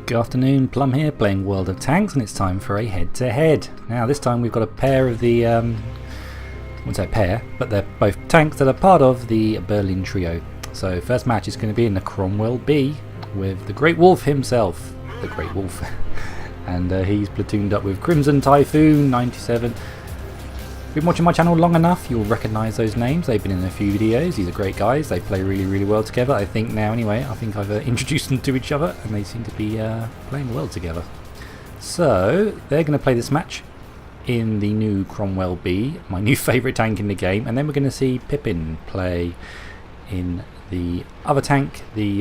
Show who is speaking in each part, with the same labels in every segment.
Speaker 1: Good afternoon, Plum here, playing World of Tanks, and it's time for a head-to-head. Now this time we've got a pair of the, I wouldn't say a pair, but they're both tanks that are part of the Berlin trio. So first match is going to be in the Cromwell B with the Great Wolf himself, the Great Wolf. And he's platooned up with Crimson Typhoon 97. If you've been watching my channel long enough, you'll recognise those names. They've been in a few videos. These are great guys. They play really well together. I think now anyway. I think I've introduced them to each other and they seem to be playing well together. So they're going to play this match in the new Cromwell B, my new favourite tank in the game. And then we're going to see Pippin play in the other tank, the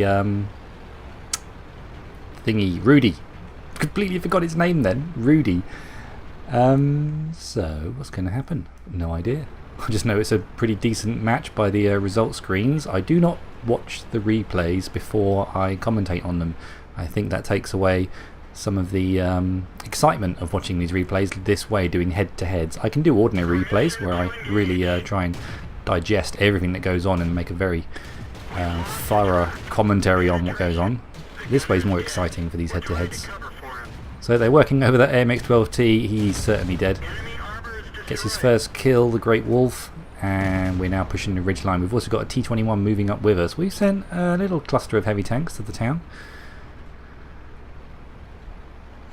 Speaker 1: thingy, Rudy. Completely forgot his name then, Rudy. So what's going to happen? No idea. I just know it's a pretty decent match by the result screens. I do not watch the replays before I commentate on them. I think that takes away some of the excitement of watching these replays this way, doing head-to-heads. I can do ordinary replays where I really try and digest everything that goes on and make a very thorough commentary on what goes on. This way is more exciting for these head-to-heads. So they're working over that AMX-12T, he's certainly dead. Gets his first kill, the Great Wolf, and we're now pushing the ridgeline. We've also got a T-21 moving up with us. We've sent a little cluster of heavy tanks to the town.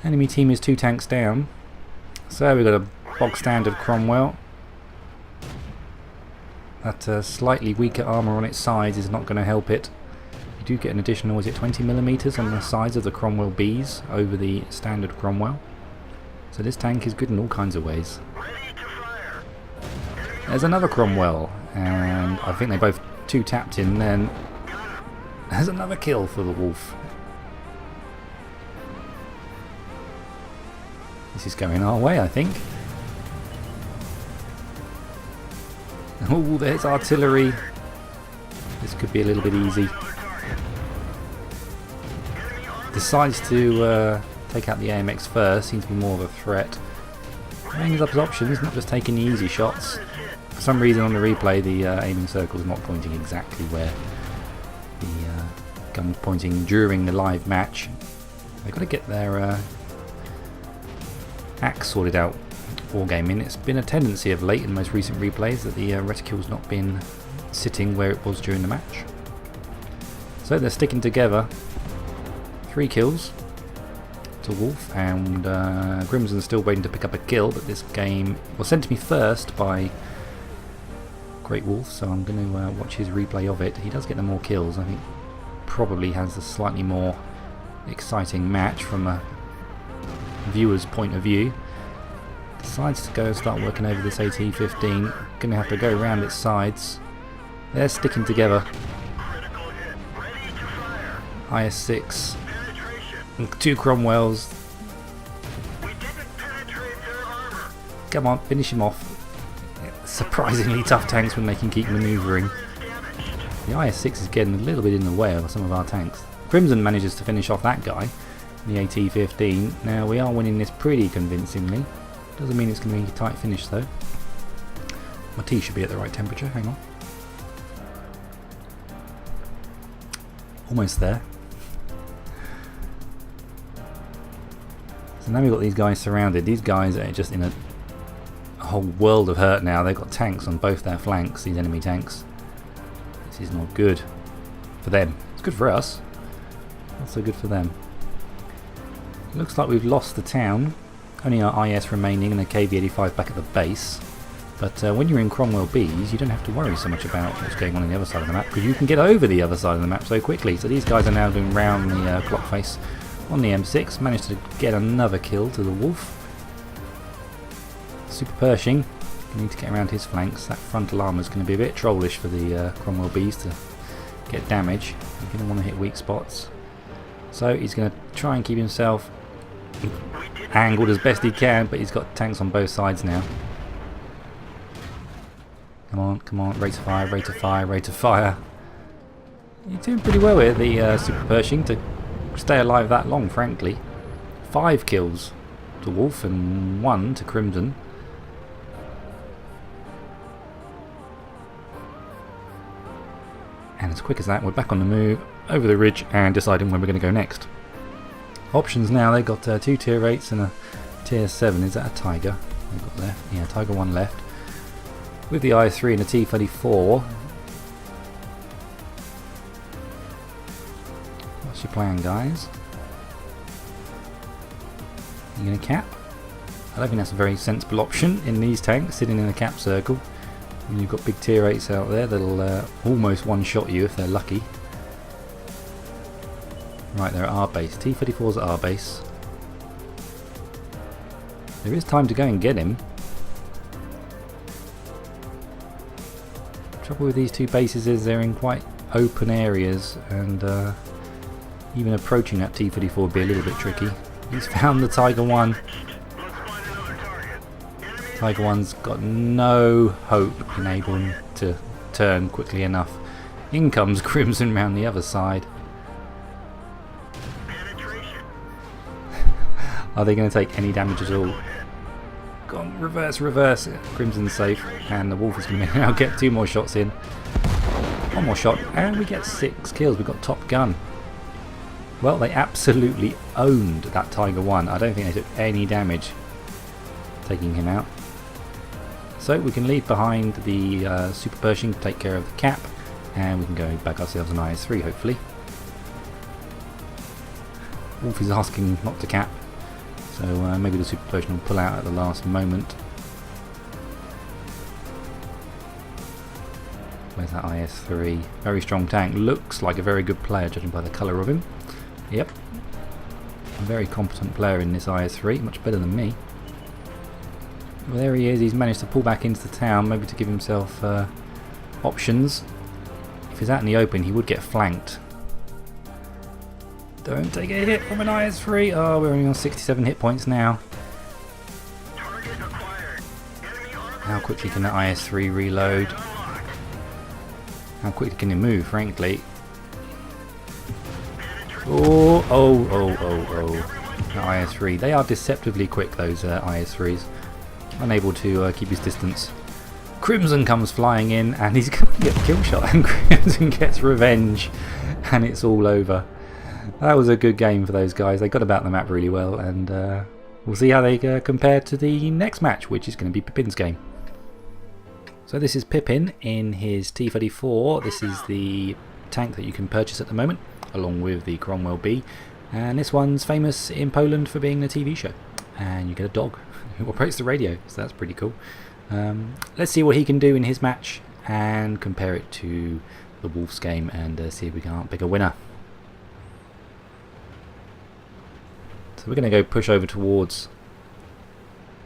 Speaker 1: Enemy team is 2 tanks down. So we've got a bog standard Cromwell. That slightly weaker armour on its sides is not going to help it. You do get an additional, is it 20mm on the sides of the Cromwell Bs over the standard Cromwell. So this tank is good in all kinds of ways. There's another Cromwell, and I think they both 2 tapped in then. There's another kill for the Wolf. This is going our way, I think. Oh, there's artillery. This could be a little bit easy. Decides to take out the AMX first, seems to be more of a threat. Weighing up his options, not just taking the easy shots. For some reason on the replay the aiming circle is not pointing exactly where the gun was pointing during the live match. They've got to get their axe sorted out for gaming. It's been a tendency of late in most recent replays that the reticule's not been sitting where it was during the match. So they're sticking together. 3 kills to Wolf, and Grimson's still waiting to pick up a kill, but this game was sent to me first by Great Wolf, so I'm going to watch his replay of it. He does get the more kills. I think probably has a slightly more exciting match from a viewer's point of view. Decides to go start working over this AT-15. Going to have to go around its sides. They're sticking together. IS-6. 2 Cromwells. Come on, finish him off. Surprisingly tough tanks when they can keep manoeuvring. The IS-6 is getting a little bit in the way of some of our tanks. Crimson manages to finish off that guy, the AT-15. Now we are winning this pretty convincingly. Doesn't mean it's going to be a tight finish though. My tea should be at the right temperature, hang on. Almost there. So now we've got these guys surrounded. These guys are just in a whole world of hurt now. They've got tanks on both their flanks, these enemy tanks. This is not good for them. It's good for us. Not so good for them. It looks like we've lost the town. Only our IS remaining and a KV-85 back at the base. But when you're in Cromwell Bs, you don't have to worry so much about what's going on the other side of the map, because you can get over the other side of the map so quickly. So these guys are now going round the clock face on the M6, managed to get another kill to the Wolf. Super Pershing, you need to get around his flanks. That frontal armour is going to be a bit trollish for the Cromwell Bs to get damage. You're going to want to hit weak spots. So he's going to try and keep himself angled as best he can, but he's got tanks on both sides now. Come on, rate of fire, rate of fire, rate of fire. You're doing pretty well here, the Super Pershing, to stay alive that long, frankly. 5 kills to Wolf and 1 to Crimson. And as quick as that, we're back on the move, over the ridge, and deciding where we're going to go next. Options now, they've got 2 tier 8s and a tier 7. Is that a Tiger? They've got left. Yeah, Tiger 1 left. With the IS-3 and a T-34. What's your plan, guys? You gonna cap? I don't think that's a very sensible option in these tanks, sitting in a cap circle. And you've got big tier 8s out there that'll almost one-shot you if they're lucky. Right, they're at our base. T-34's at our base. There is time to go and get him. The trouble with these two bases is they're in quite open areas, and even approaching that T-34 would be a little bit tricky. He's found the Tiger 1. Tiger 1's got no hope in able to turn quickly enough. In comes Crimson round the other side. Are they going to take any damage at all? Go on, reverse, reverse. Crimson's safe, and the Wolf is going to now get 2 more shots in. 1 more shot, and we get 6 kills. We've got Top Gun. Well, they absolutely owned that Tiger 1. I don't think they took any damage taking him out. So we can leave behind the Super Pershing to take care of the cap, and we can go back ourselves an IS-3 hopefully. Wolf is asking not to cap, so maybe the Super Pershing will pull out at the last moment. Where's that IS-3? Very strong tank. Looks like a very good player judging by the colour of him. Yep. A very competent player in this IS-3, much better than me. Well, there he is. He's managed to pull back into the town, maybe to give himself options. If he's out in the open, he would get flanked. Don't take a hit from an IS-3. Oh, we're only on 67 hit points now. How quickly can that IS-3 reload? How quickly can he move, frankly? Oh, oh, oh, oh, oh. The IS-3. They are deceptively quick, those IS-3s. Unable to keep his distance. Crimson comes flying in, and he's going to get the kill shot, and Crimson gets revenge, and it's all over. That was a good game for those guys. They got about the map really well, and we'll see how they compare to the next match, which is going to be Pippin's game. So this is Pippin in his T-34. This is the tank that you can purchase at the moment, along with the Cromwell B, and this one's famous in Poland for being a TV show. And you get a dog who operates the radio, so that's pretty cool. Let's see what he can do in his match and compare it to the Wolves game, and see if we can't pick a winner. So we're going to go push over towards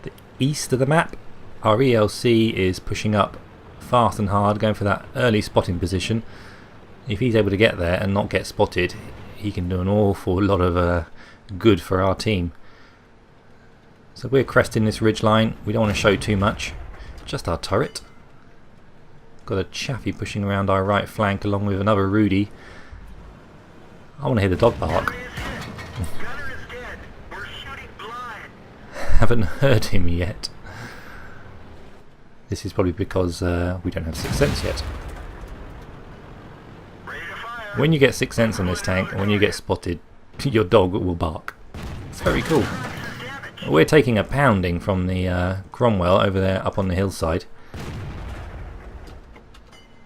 Speaker 1: the east of the map. Our ELC is pushing up fast and hard, going for that early spotting position. If he's able to get there and not get spotted, he can do an awful lot of good for our team. So we're cresting this ridge line. We don't want to show too much, just our turret. Got a Chaffee pushing around our right flank along with another Rudy. I want to hear the dog bark. Haven't heard him yet. This is probably because we don't have 6th Sense yet. When you get 6th Sense on this tank, and when you get spotted, your dog will bark. It's very cool. We're taking a pounding from the Cromwell over there up on the hillside.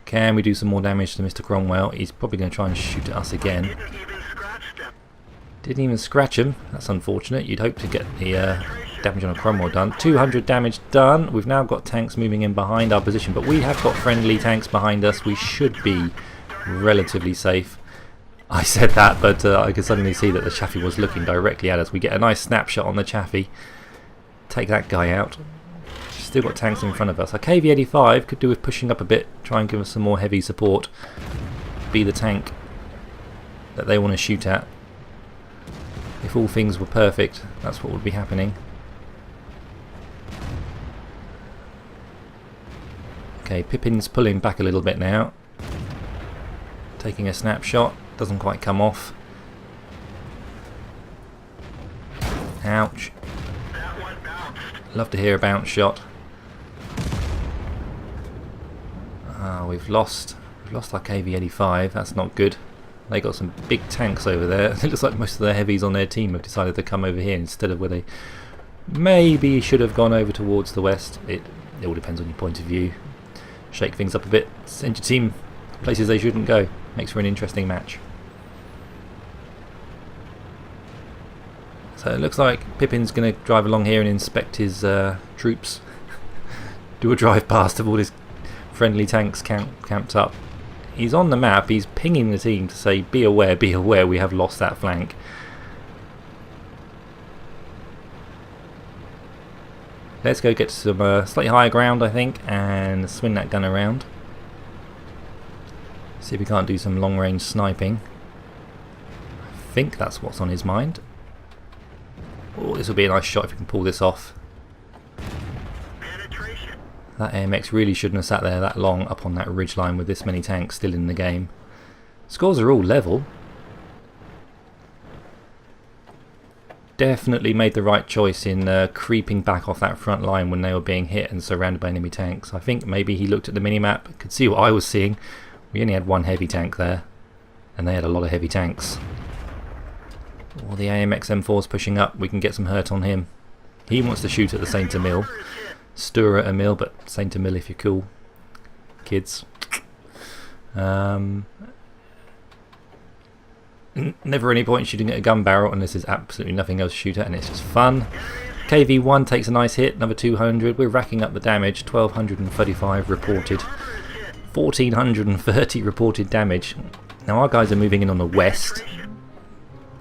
Speaker 1: Can we do some more damage to Mr. Cromwell? He's probably going to try and shoot at us again. Didn't even scratch him. That's unfortunate. You'd hope to get the damage on a Cromwell done. 200 damage done. We've now got tanks moving in behind our position, but we have got friendly tanks behind us. We should be relatively safe. I said that, but I could suddenly see that the Chaffee was looking directly at us. We get a nice snapshot on the Chaffee. Take that guy out. Still got tanks in front of us. Our KV-85 could do with pushing up a bit, try and give us some more heavy support. Be the tank that they want to shoot at. If all things were perfect, that's what would be happening. Okay, Pippin's pulling back a little bit now. Taking a snapshot. Doesn't quite come off. Ouch. Love to hear a bounce shot. We've lost our KV-85. That's not good. They got some big tanks over there. It looks like most of the heavies on their team have decided to come over here instead of where they maybe should have gone over towards the west. It all depends on your point of view. Shake things up a bit, send your team places they shouldn't go. Makes for an interesting match. So it looks like Pippin's going to drive along here and inspect his troops. Do a drive past of all his friendly tanks camped up. He's on the map, he's pinging the team to say, be aware, we have lost that flank. Let's go get some slightly higher ground, I think, and swing that gun around. See if we can't do some long range sniping. I think that's what's on his mind. Oh, this will be a nice shot if we can pull this off. That AMX really shouldn't have sat there that long up on that ridge line with this many tanks still in the game. Scores are all level. Definitely made the right choice in creeping back off that front line when they were being hit and surrounded by enemy tanks. I think maybe he looked at the minimap, could see what I was seeing. We only had one heavy tank there, and they had a lot of heavy tanks. Or the AMX M4's pushing up, we can get some hurt on him. He wants to shoot at the Saint Emil. Stir at Emil, but Saint Emil if you're cool. Kids. Never any point shooting at a gun barrel unless there's absolutely nothing else to shoot at and it's just fun. KV1 takes a nice hit, another 200. We're racking up the damage, 1235 reported. 1430 reported damage. Now our guys are moving in on the west.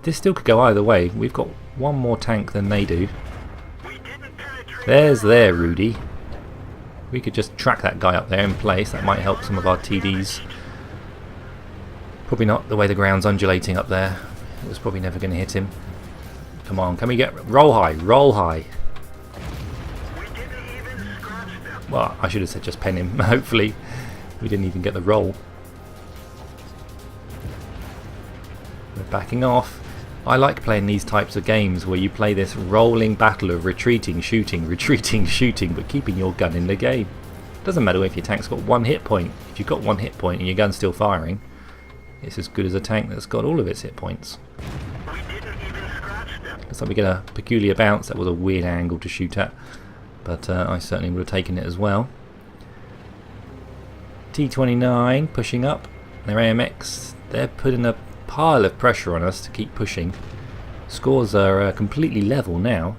Speaker 1: This still could go either way. We've got one more tank than they do. There's Rudy. We could just track that guy up there in place. That might help some of our TDs. Probably not the way the ground's undulating up there. It was probably never going to hit him. Come on, can we get... Roll high, roll high. Well, I should have said just pen him. Hopefully we didn't even get the roll. We're backing off. I like playing these types of games where you play this rolling battle of retreating, shooting, but keeping your gun in the game. Doesn't matter if your tank's got one hit point. If you've got one hit point and your gun's still firing, it's as good as a tank that's got all of its hit points. Looks like we get a peculiar bounce. That was a weird angle to shoot at, but I certainly would have taken it as well. T29 pushing up. Their AMX, they're putting a pile of pressure on us to keep pushing. Scores are completely level now.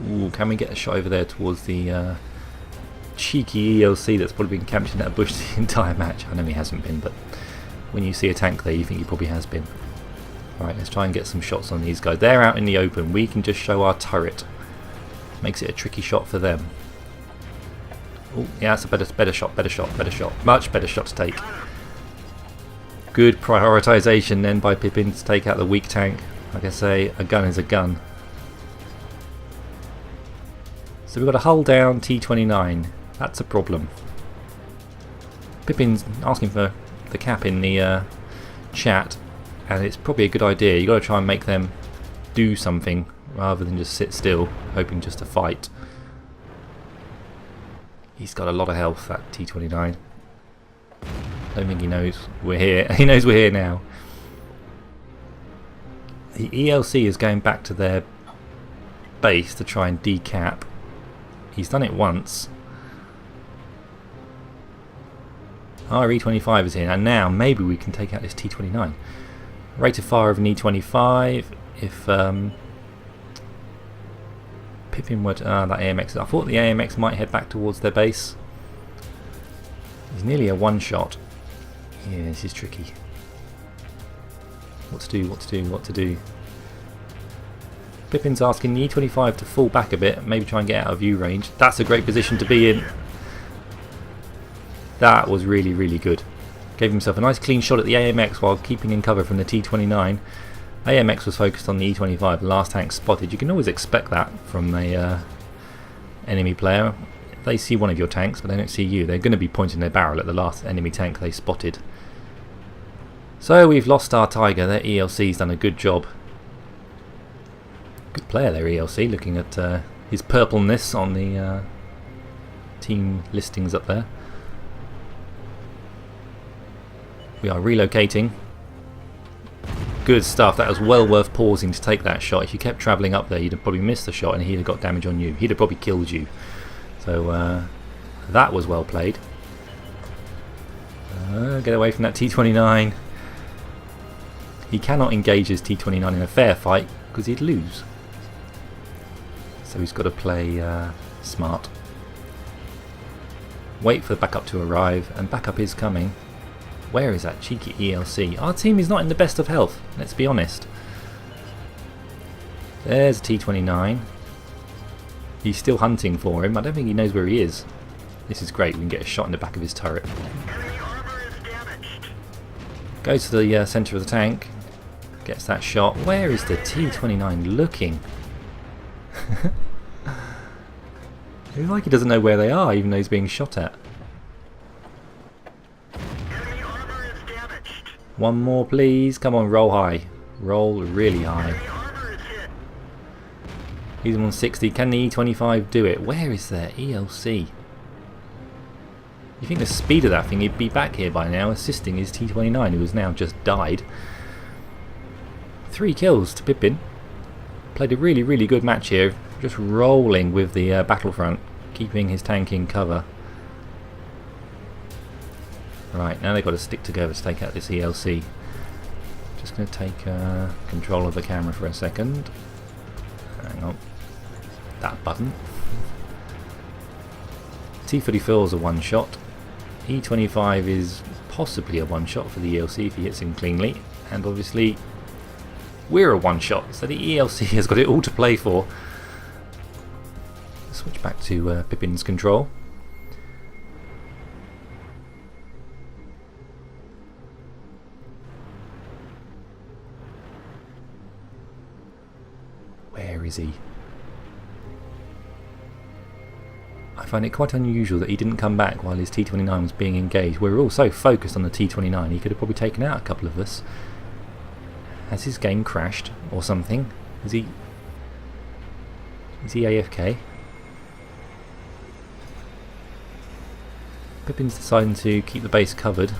Speaker 1: Ooh, can we get a shot over there towards the cheeky ELC that's probably been camped in that bush the entire match? I know he hasn't been, but when you see a tank there you think he probably has been. Right, let's try and get some shots on these guys. They're out in the open. We can just show our turret. Makes it a tricky shot for them. Oh, yeah, that's a better shot. Much better shot to take. Good prioritisation then by Pippin to take out the weak tank. Like I say, a gun is a gun. So we've got a hull down T29. That's a problem. Pippin's asking for the cap in the chat, and it's probably a good idea. You've got to try and make them do something rather than just sit still, hoping just to fight. He's got a lot of health, that T29. Don't think he knows we're here. He knows we're here now. The ELC is going back to their base to try and decap. He's done it once. Our E25 is here, and now maybe we can take out this T29. Rate of fire of an E25. If Pippin would... that AMX... I thought the AMX might head back towards their base. He's nearly a one-shot. Yeah, this is tricky. What to do. Pippin's asking the E25 to fall back a bit, maybe try and get out of view range. That's a great position to be in. That was really, really good. Gave himself a nice clean shot at the AMX while keeping in cover from the T29. AMX was focused on the E25, the last tank spotted. You can always expect that from a enemy player. They see one of your tanks, but they don't see you. They're going to be pointing their barrel at the last enemy tank they spotted. So we've lost our Tiger. Their ELC's done a good job. Good player, their ELC, looking at his purpleness on the team listings up there. We are relocating. Good stuff. That was well worth pausing to take that shot. If you kept travelling up there, you'd have probably missed the shot and he'd have got damage on you. He'd have probably killed you. So that was well played. Get away from that T-29. He cannot engage his T-29 in a fair fight because he'd lose. So he's got to play smart. Wait for the backup to arrive, and backup is coming. Where is that cheeky ELC? Our team is not in the best of health, let's be honest. There's a T-29. He's still hunting for him. I don't think he knows where he is. This is great, we can get a shot in the back of his turret. Goes to the centre of the tank. Gets that shot. Where is the T-29 looking? It's like he doesn't know where they are, even though he's being shot at. One more, please. Come on, roll high. Roll really high. He's 160. Can the E25 do it? Where is their ELC? You think the speed of that thing, he'd be back here by now, assisting his T-29, who has now just died. 3 kills to Pippin. Played a really, really good match here. Just rolling with the battlefront, keeping his tank in cover. Right, now they've got to stick together to take out this ELC. Just going to take control of the camera for a second. Hang on. That button. T-34 is a one-shot. E25 is possibly a one-shot for the ELC if he hits him cleanly. And obviously, we're a one-shot, so the ELC has got it all to play for. Switch back to Pippin's control. Where is he? I find it quite unusual that he didn't come back while his T-29 was being engaged. We were all so focused on the T-29, he could have probably taken out a couple of us. Has his game crashed or something? Is he AFK? Pippin's deciding to keep the base covered.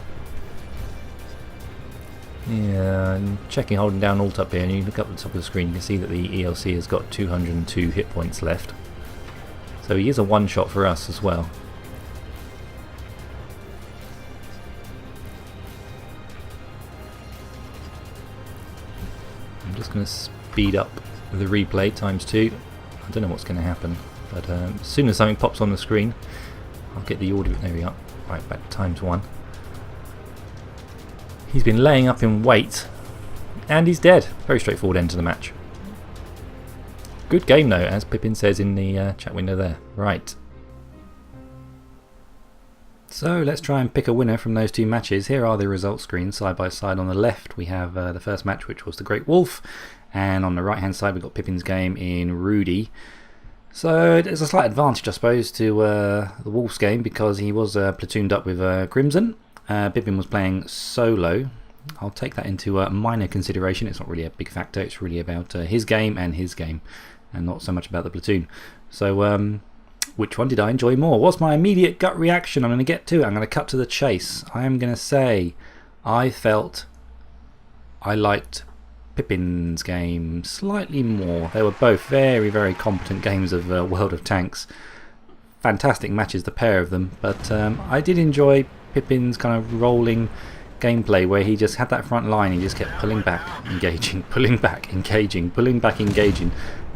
Speaker 1: Yeah, I'm checking, holding down Alt up here, and you look up at the top of the screen, you can see that the ELC has got 202 hit points left. So he is a one-shot for us as well. I'm just going to speed up the replay ×2. I don't know what's going to happen, but as soon as something pops on the screen, I'll get the audio. There we are. Right, back to ×1. He's been laying up in wait, and he's dead. Very straightforward end to the match. Good game though, as Pippin says in the chat window there. Right. So let's try and pick a winner from those two matches. Here are the results screens side by side. On the left we have the first match, which was the Great Wolf, and on the right hand side we've got Pippin's game in Rudy. So there's a slight advantage, I suppose, to the Wolf's game because he was platooned up with Crimson. Pippin was playing solo. I'll take that into minor consideration. It's not really a big factor. It's really about his game, and not so much about the platoon. So which one did I enjoy more? What's my immediate gut reaction? I'm going to get to it. I'm going to cut to the chase. I am going to say I felt I liked Pippin's game slightly more. They were both very, very competent games of World of Tanks. Fantastic matches, the pair of them. But I did enjoy Pippin's kind of rolling gameplay where he just had that front line. He just kept pulling back, engaging, pulling back, engaging, pulling back, engaging.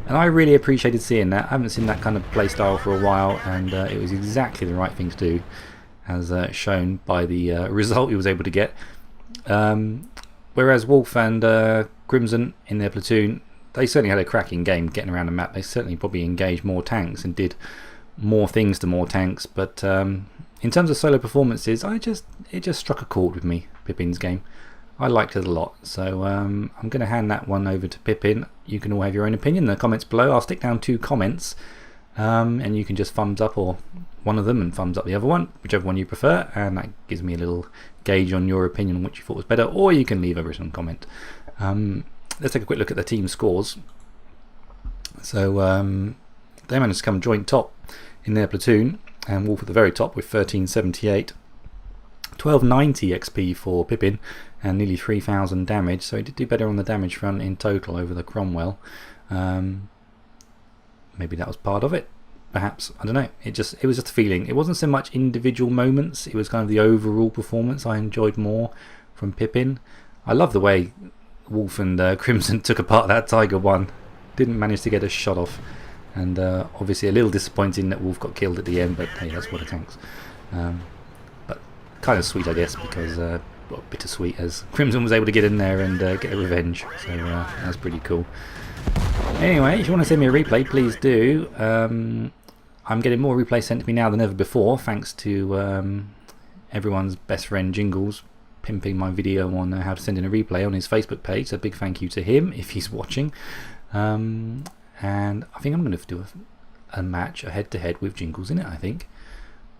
Speaker 1: And I really appreciated seeing that. I haven't seen that kind of play style for a while, and it was exactly the right thing to do, as shown by the result he was able to get. Whereas Wolf and Crimson in their platoon, they certainly had a cracking game getting around the map. They certainly probably engaged more tanks and did more things to more tanks. But in terms of solo performances, it just struck a chord with me, Pippin's game. I liked it a lot, so I'm going to hand that one over to Pippin. You can all have your own opinion in the comments below. I'll stick down 2 comments, and you can just thumbs up or one of them and thumbs up the other one, whichever one you prefer, and that gives me a little gauge on your opinion on which you thought was better, or you can leave a written comment. Let's take a quick look at the team scores. So they managed to come joint top in their platoon. and Wolf at the very top with 1378. 1290 XP for Pippin and nearly 3000 damage, so he did do better on the damage front in total over the Cromwell. Maybe that was part of it, perhaps, I don't know. It was just a feeling. It wasn't so much individual moments, it was kind of the overall performance I enjoyed more from Pippin. I love the way Wolf and Crimson took apart that Tiger one. Didn't manage to get a shot off, and obviously a little disappointing that Wolf got killed at the end, but hey, that's what it tanks. But kind of sweet, I guess, because well, bittersweet, as Crimson was able to get in there and get a revenge, so that's pretty cool. Anyway, if you want to send me a replay, please do. I'm getting more replays sent to me now than ever before, thanks to everyone's best friend Jingles pimping my video on how to send in a replay on his Facebook page, so big thank you to him if he's watching. And I think I'm going to do a match, a head-to-head with Jingles in it, I think.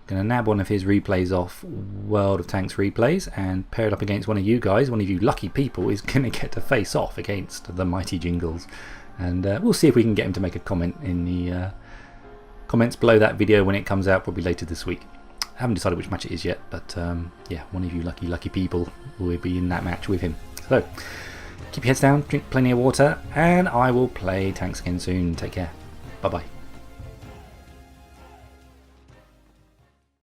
Speaker 1: I'm going to nab one of his replays off World of Tanks replays and pair it up against one of you guys. One of you lucky people is going to get to face off against the mighty Jingles. And we'll see if we can get him to make a comment in the comments below that video when it comes out, probably later this week. I haven't decided which match it is yet, but yeah, one of you lucky people will be in that match with him. So keep your heads down, drink plenty of water, and I will play tanks again soon. Take care. Bye bye.